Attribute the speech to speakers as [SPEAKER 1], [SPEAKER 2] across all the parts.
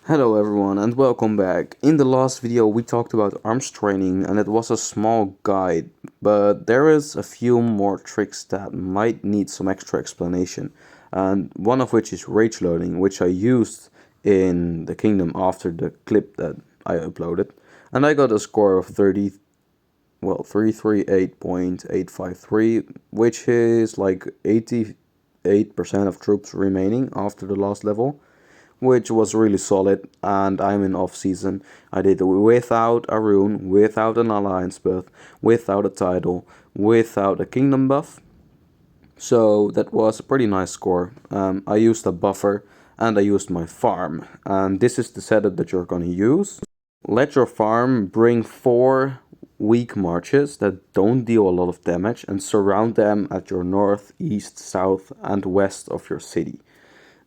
[SPEAKER 1] Hello everyone and welcome back. In the last video we talked about arms training and it was a small guide, but there is a few more tricks that might need some extra explanation, and one of which is rage loading, which I used in the kingdom after the clip that I uploaded, and I got a score of 338.853, which is like 88% of troops remaining after the last level, which was really solid. And I'm in off season. I did it without a rune, without an alliance buff, without a title, without a kingdom buff. So that was a pretty nice score. I used a buffer and I used my farm, and this is the setup that you're gonna use. Let your farm bring 4 weak marches that don't deal a lot of damage and surround them at your north, east, south and west of your city.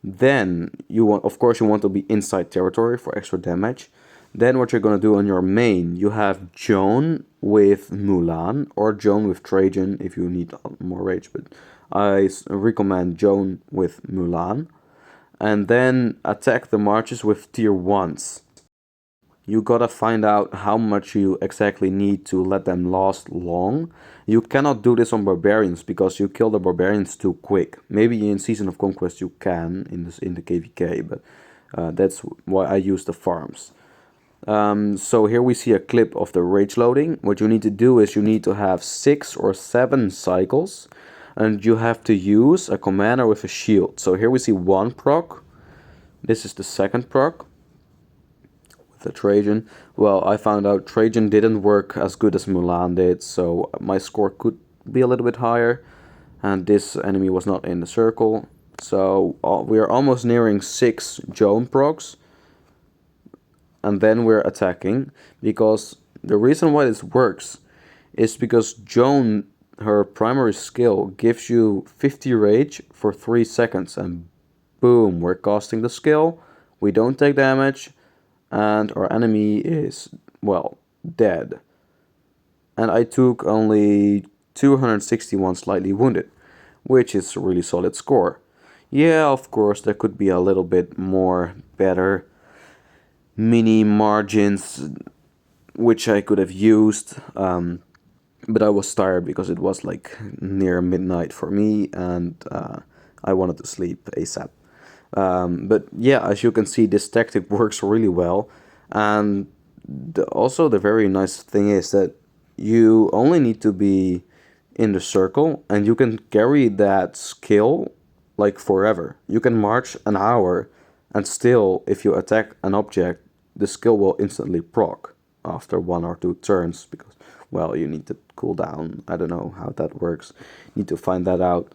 [SPEAKER 1] Then you want, of course, you want to be inside territory for extra damage. Then what you're gonna do on your main, you have Joan with Mulan or Joan with Trajan if you need more rage, but I recommend Joan with Mulan. And then attack the marches with tier 1s. You gotta find out how much you exactly need to let them last long. You cannot do this on barbarians because you kill the barbarians too quick. Maybe in Season of Conquest you can in the KVK, but that's why I use the farms. So here we see a clip of the rage loading. What you need to do is you need to have 6 or 7 cycles, and you have to use a commander with a shield. So here we see one proc. This is the second proc. The Trajan. Well, I found out Trajan didn't work as good as Mulan did, so my score could be a little bit higher, and this enemy was not in the circle. So we are almost nearing 6 Joan procs, and then we're attacking, because the reason why this works is because Joan, her primary skill, gives you 50 rage for 3 seconds, and boom, we're casting the skill, we don't take damage, and our enemy is, well, dead. And I took only 261 slightly wounded, which is a really solid score. Yeah, of course, there could be a little bit more better mini margins which I could have used, but I was tired because it was like near midnight for me, and I wanted to sleep ASAP. But yeah, as you can see, this tactic works really well, and also the very nice thing is that you only need to be in the circle and you can carry that skill like forever. You can march an hour and still, if you attack an object, the skill will instantly proc after 1 or 2 turns, because, well, you need to cool down. I don't know how that works, need to find that out.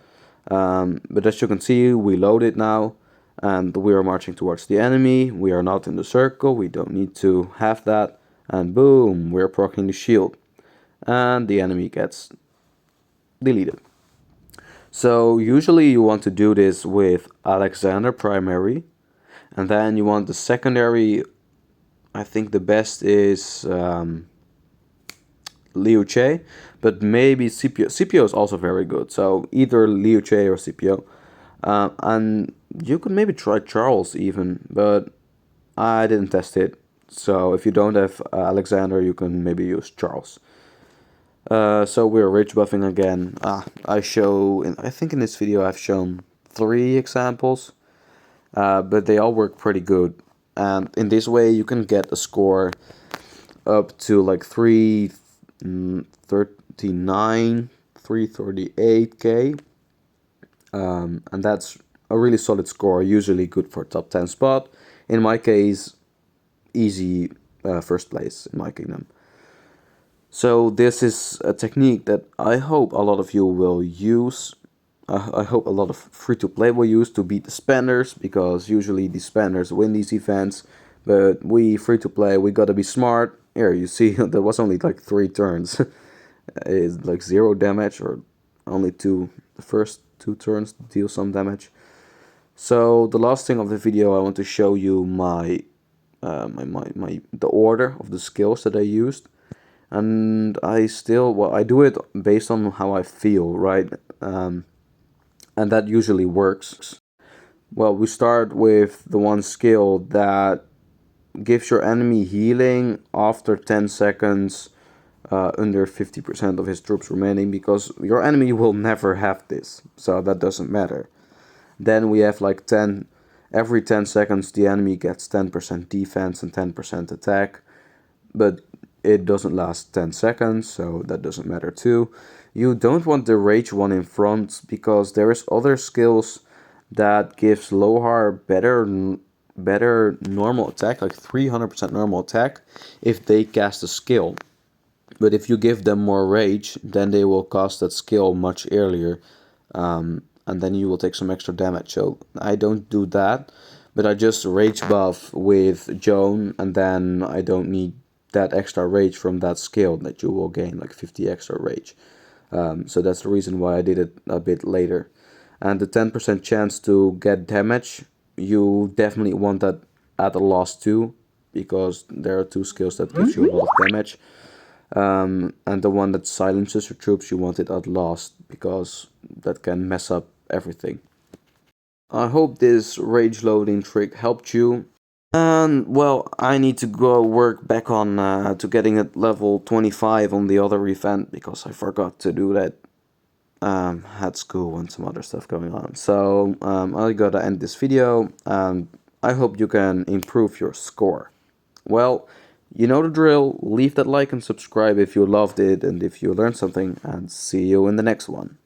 [SPEAKER 1] But as you can see, we load it now, and we are marching towards the enemy. We are not in the circle, we don't need to have that, and boom, we're proccing the shield, and the enemy gets deleted. So usually you want to do this with Alexander primary, and then you want the secondary. I think the best is Liu Che, but maybe Scipio. Scipio is also very good, so either Liu Che or Scipio. And you could maybe try Charles even, but I didn't test it. So if you don't have Alexander, you can maybe use Charles. So we're rage buffing again. I think in this video I've shown 3 examples, but they all work pretty good. And in this way you can get a score up to like 339, 338k. And that's a really solid score, usually good for top 10 spot. In my case, easy first place in my kingdom. So this is a technique that I hope a lot of you will use. I hope a lot of free-to-play will use to beat the spammers, because usually the spammers win these events. But we free-to-play, we gotta be smart. Here, you see, there was only like 3 turns. It's like 0 damage, or only 2. The first 2 turns deal some damage. So the last thing of the video, I want to show you the order of the skills that I used. And I do it based on how I feel, right? And that usually works. Well, we start with the one skill that gives your enemy healing after 10 seconds, under 50% of his troops remaining, because your enemy will never have this, so that doesn't matter. Then we have like 10, every 10 seconds the enemy gets 10% defense and 10% attack, but it doesn't last 10 seconds, so that doesn't matter too. You don't want the rage one in front, because there is other skills that gives Lohar better normal attack, like 300% normal attack, if they cast a skill. But if you give them more rage, then they will cast that skill much earlier, and then you will take some extra damage. So I don't do that, but I just rage buff with Joan, and then I don't need that extra rage from that skill that you will gain, like 50 extra rage. So that's the reason why I did it a bit later. And the 10% chance to get damage, you definitely want that at the last two, because there are two skills that gives you a lot of damage. And the one that silences your troops, you want it at last, because that can mess up everything. I hope this rage loading trick helped you. And well, I need to go work back on to getting at level 25 on the other event, because I forgot to do that. Had school and some other stuff going on. So I gotta end this video, and I hope you can improve your score. Well, you know the drill. Leave that like and subscribe if you loved it and if you learned something, and see you in the next one.